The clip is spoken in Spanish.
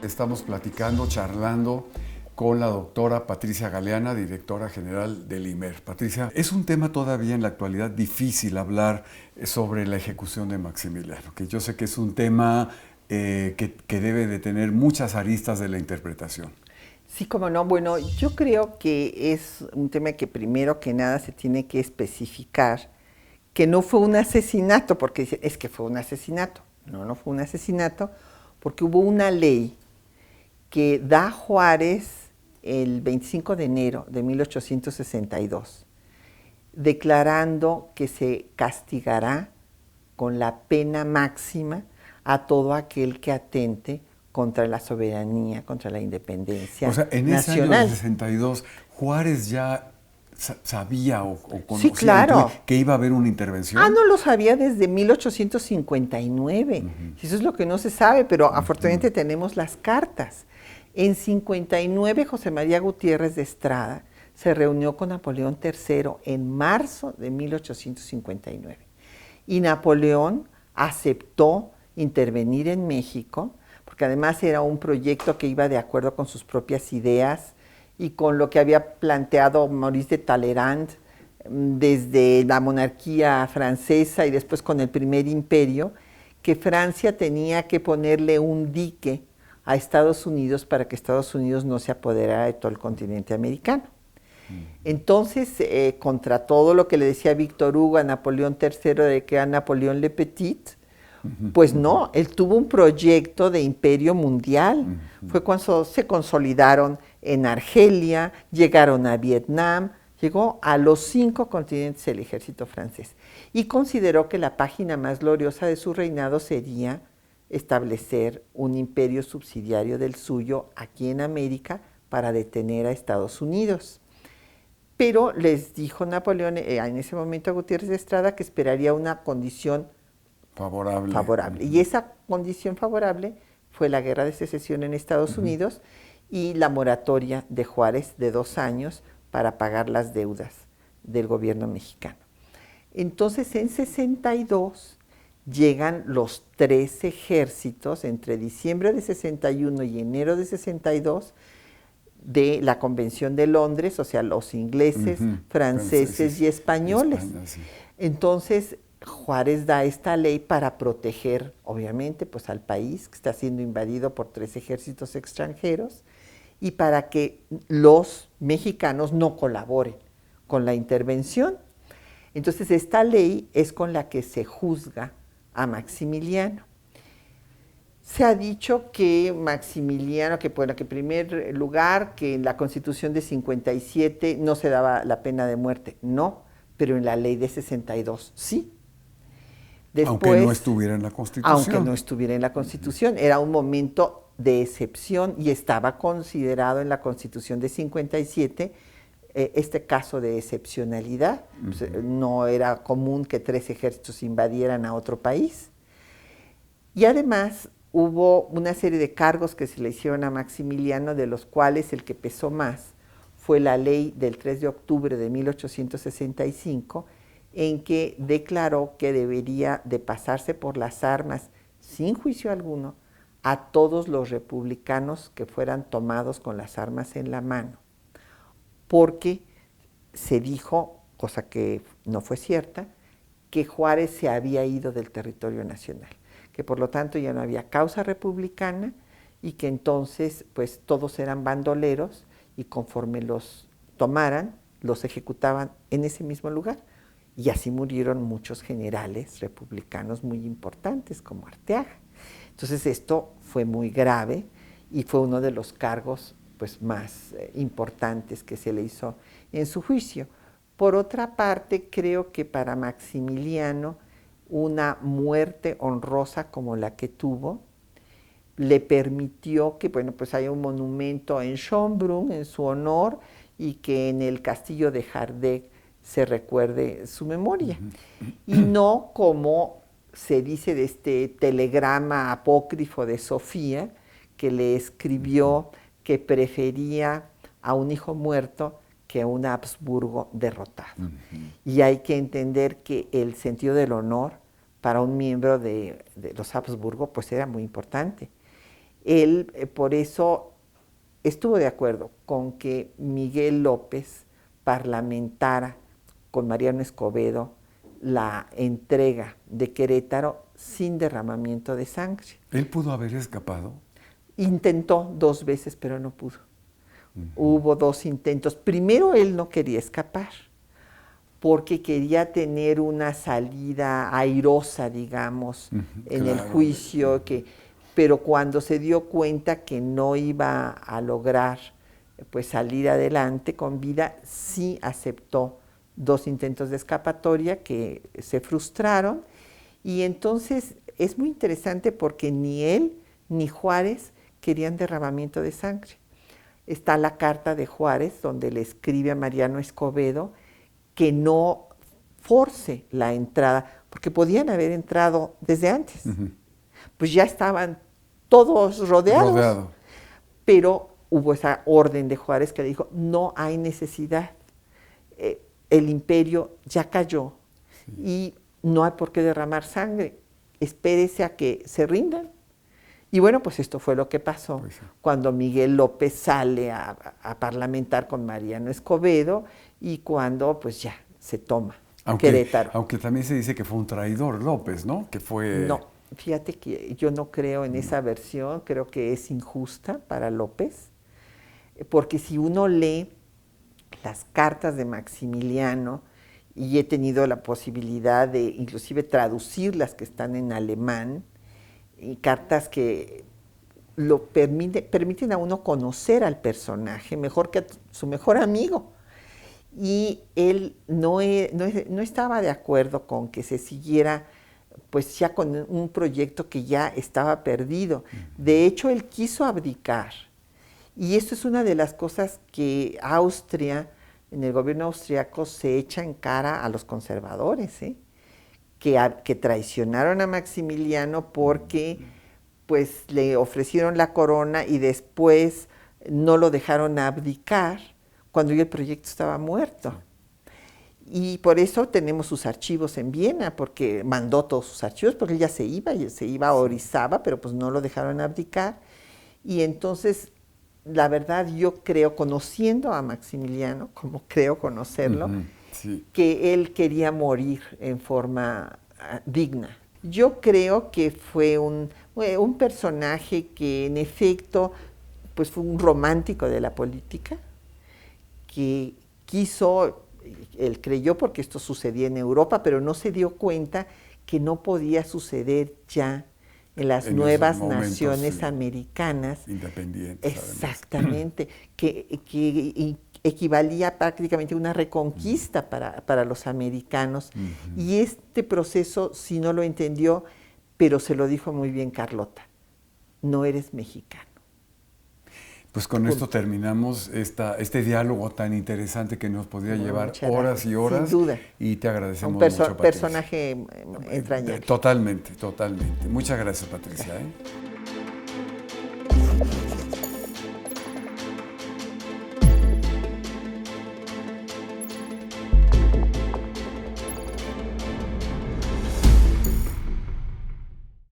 Estamos platicando, charlando con la doctora Patricia Galeana, directora general del IMER. Patricia, es un tema todavía en la actualidad difícil hablar sobre la ejecución de Maximiliano, que yo sé que es un tema que debe de tener muchas aristas de la interpretación. Sí, como no. Bueno, yo creo que es un tema que primero que nada se tiene que especificar que no fue un asesinato, porque dicen, es que fue un asesinato. No, no fue un asesinato, porque hubo una ley que da a Juárez el 25 de enero de 1862, declarando que se castigará con la pena máxima a todo aquel que atente contra la soberanía, contra la O independencia sea, en ese año del nacional. 62, Juárez ya sabía o Sí, conocía claro. que iba a haber una Ah, intervención. no lo sabía desde 1859. Eso es lo que no se sabe, pero afortunadamente tenemos las cartas. En 59, José María Gutiérrez de Estrada se reunió con Napoleón III en marzo de 1859. Y Napoleón aceptó intervenir en México, porque además era un proyecto que iba de acuerdo con sus propias ideas y con lo que había planteado Maurice de Talleyrand desde la monarquía francesa y después con el primer imperio, que Francia tenía que ponerle un dique a Estados Unidos para que Estados Unidos no se apoderara de todo el continente americano. Entonces, contra todo lo que le decía Víctor Hugo a Napoleón III de que era Napoleón Le Petit, pues no, él tuvo un proyecto de imperio mundial. Fue cuando se consolidaron en Argelia, llegaron a Vietnam, llegó a los 5 continentes el ejército francés y consideró que la página más gloriosa de su reinado sería establecer un imperio subsidiario del suyo aquí en América para detener a Estados Unidos. Pero les dijo Napoleón en ese momento a Gutiérrez de Estrada que esperaría una condición Favorable. favorable. Y esa condición favorable fue la guerra de secesión en Estados Unidos y la moratoria de Juárez de 2 años para pagar las deudas del gobierno mexicano. Entonces, en 62 llegan los 3 ejércitos entre diciembre de 61 y enero de 62 de la Convención de Londres, o sea, los ingleses, franceses y españoles. España, sí. Entonces, Juárez da esta ley para proteger, obviamente, pues al país que está siendo invadido por 3 ejércitos extranjeros y para que los mexicanos no colaboren con la intervención. Entonces, esta ley es con la que se juzga a Maximiliano. Se ha dicho que Maximiliano, que bueno, que en primer lugar, que en la Constitución de 57 no se daba la pena de muerte, no, pero en la ley de 62 sí. Aunque no Después, estuviera en la aunque no Constitución. estuviera en la Constitución, era un momento de excepción y estaba considerado en la Constitución de 57 este caso de excepcionalidad. Pues, no era común que 3 ejércitos invadieran a otro país. Y además hubo una serie de cargos que se le hicieron a Maximiliano, de los cuales el que pesó más fue la ley del 3 de octubre de 1865, en que declaró que debería de pasarse por las armas sin juicio alguno a todos los republicanos que fueran tomados con las armas en la mano, porque se dijo, cosa que no fue cierta, que Juárez se había ido del territorio nacional, que por lo tanto ya no había causa republicana y que entonces pues todos eran bandoleros y conforme los tomaran, los ejecutaban en ese mismo lugar. Y así murieron muchos generales republicanos muy importantes como Arteaga. Entonces esto fue muy grave y fue uno de los cargos pues, más importantes que se le hizo en su juicio. Por otra parte, creo que para Maximiliano una muerte honrosa como la que tuvo le permitió que bueno, pues haya un monumento en Schönbrunn en su honor y que en el castillo de Hardegg se recuerde su memoria. Y no como se dice de este telegrama apócrifo de Sofía, que le escribió que prefería a un hijo muerto que a un Habsburgo derrotado. Y hay que entender que el sentido del honor para un miembro de los Habsburgo pues era muy importante. Él por eso estuvo de acuerdo con que Miguel López parlamentara con Mariano Escobedo la entrega de Querétaro sin derramamiento de sangre. ¿Él pudo haber escapado? Intentó 2 veces, pero no pudo. Hubo 2 intentos. Primero él no quería escapar, porque quería tener una salida airosa, digamos, en el juicio, pero cuando se dio cuenta que no iba a lograr pues salir adelante con vida, sí aceptó 2 intentos de escapatoria que se frustraron, y entonces es muy interesante porque ni él ni Juárez querían derramamiento de sangre. Está la carta de Juárez donde le escribe a Mariano Escobedo que no force la entrada, porque podían haber entrado desde antes. Pues ya estaban todos rodeados. Pero hubo esa orden de Juárez que le dijo, no hay necesidad. El imperio ya cayó y no hay por qué derramar sangre. Espérese a que se rindan. Y bueno, pues esto fue lo que pasó cuando Miguel López sale a parlamentar con Mariano Escobedo y cuando pues ya se toma Querétaro. Aunque también se dice que fue un traidor López, ¿no? Que fue... No, fíjate que yo no creo en esa versión, creo que es injusta para López, porque si uno lee las cartas de Maximiliano, y he tenido la posibilidad de inclusive traducir las que están en alemán, y cartas que lo permiten a uno conocer al personaje mejor que a su mejor amigo. Y él no estaba de acuerdo con que se siguiera pues ya con un proyecto que ya estaba perdido. De hecho, él quiso abdicar. Y esto es una de las cosas que Austria, en el gobierno austriaco, se echa en cara a los conservadores, que traicionaron a Maximiliano porque pues le ofrecieron la corona y después no lo dejaron abdicar cuando ya el proyecto estaba muerto. Y por eso tenemos sus archivos en Viena, porque mandó todos sus archivos, porque él ya se iba a Orizaba, pero pues no lo dejaron abdicar. Y entonces, la verdad, yo creo, conociendo a Maximiliano, como creo conocerlo, que él quería morir en forma digna. Yo creo que fue un personaje que en efecto pues fue un romántico de la política, que él creyó porque esto sucedía en Europa, pero no se dio cuenta que no podía suceder ya en las nuevas naciones americanas. Independientes. Exactamente, que equivalía prácticamente a una reconquista para los americanos. Y este proceso, si no lo entendió, pero se lo dijo muy bien Carlota, no eres mexicano. Pues con esto terminamos este diálogo tan interesante que nos podría llevar horas y horas. Sin duda. Y te agradecemos mucho, Patricia. Personaje entrañable. Totalmente, totalmente. Muchas gracias, Patricia.